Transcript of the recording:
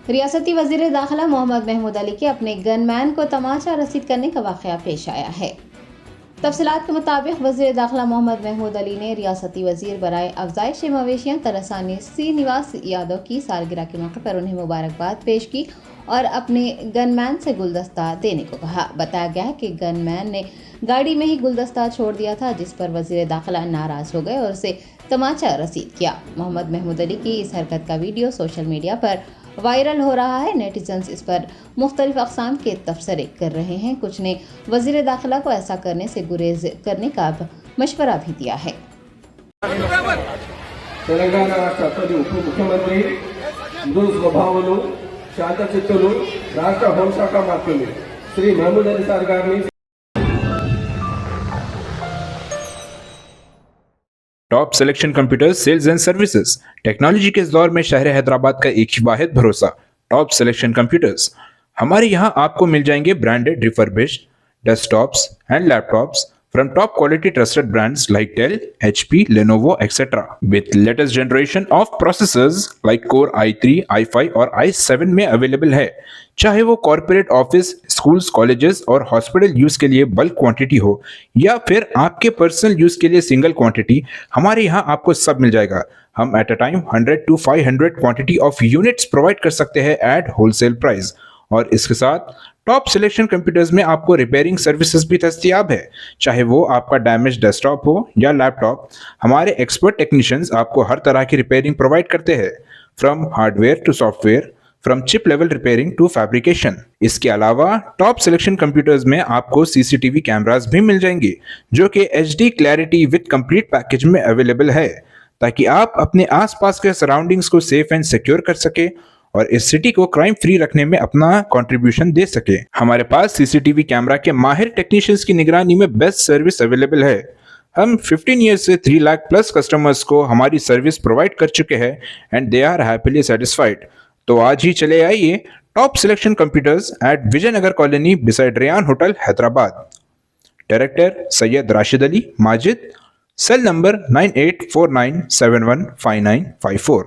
रियासती वजीर दाखिला मोहम्मद महमूद अली के अपने गनमैन को तमाचा रसीद करने का वाक़या पेश आया है। तफसीलात के मुताबिक वज़ीर दाखिला मोहम्मद महमूद अली ने रियासती वज़ीर बराए अफजाइश मवेशियाँ तरसानी श्रीनिवास यादव की सालगिरह के मौके पर उन्हें मुबारकबाद पेश की और अपने गनमैन से गुलदस्ता देने को कहा। बताया गया है कि गनमैन ने गाड़ी में ही गुलदस्ता छोड़ दिया था, जिस पर वज़ीर दाखिला नाराज़ हो गए और उसे तमाचा रसीद किया। मोहम्मद महमूद अली की इस हरकत का वीडियो सोशल मीडिया पर वायरल हो रहा है। नेटिजन्स इस पर मुख्तलिफ अक़साम के तबसरे कर रहे हैं। कुछ ने वज़ीर दाखिला को ऐसा करने से गुरेज करने का मशवरा भी दिया है। తెలంగాణ రాష్ట్ర అప్పటి ఉప ముఖ్యమంత్రి మృదు స్వభావులు శాంతచిత్తులు రాష్ట్ర హోంశాఖ మంత్రులు శ్రీ మహమూద్ అలీ సార్ గారిని top selection computers sales and services technology के इस दौर में शहर हैदराबाद का एक ही वाहिद भरोसा टॉप सिलेक्शन कंप्यूटर्स। हमारे यहाँ आपको मिल जाएंगे branded refurbished desktops and laptops from top quality trusted brands like Dell, HP, Lenovo, etc. with latest generation of processors like Core i3, i5 और i7 में अवेलेबल है। चाहे वो कॉर्पोरेट ऑफिस, स्कूल्स, कॉलेजेस और हॉस्पिटल यूज के लिए bulk quantity हो या फिर आपके पर्सनल यूज के लिए सिंगल क्वांटिटी, हमारे यहाँ आपको सब मिल जाएगा। हम at a time 100 to 500 quantity of units provide कर सकते हैं एट होलसेल प्राइस। और इसके साथ टॉप सिलेक्शन कंप्यूटर्स में आपको रिपेयरिंग सर्विसेज भी दस्तियाब है। चाहे वो आपका डैमेज डेस्कटॉप हो या लैपटॉप, हमारे एक्सपर्ट टेक्नीशियंस आपको हर तरह की रिपेयरिंग प्रोवाइड करते हैं, from hardware to software, from chip level repairing to fabrication. इसके अलावा टॉप सिलेक्शन कंप्यूटर्स में आपको सीसीटीवी कैमरास भी मिल जाएंगे जो कि HD clarity with complete package में अवेलेबल है, ताकि आप अपने आसपास के सराउंडिंग्स को सेफ एंड सिक्योर कर सके और इस सिटी को क्राइम फ्री रखने में अपना कंट्रीब्यूशन दे सके। हमारे पास सीसीटीवी कैमरा के माहिर टेक्नीशियंस की निगरानी में बेस्ट सर्विस अवेलेबल है। हम 15 ईयर्स से 3 लाख प्लस कस्टमर्स को हमारी सर्विस प्रोवाइड कर चुके हैं and they are happily satisfied. तो आज ही चले आइए top selection computers at Vijayanagar colony beside Rayan hotel Hyderabad. Director Syed Rashid Ali Majid, cell number 9849715954।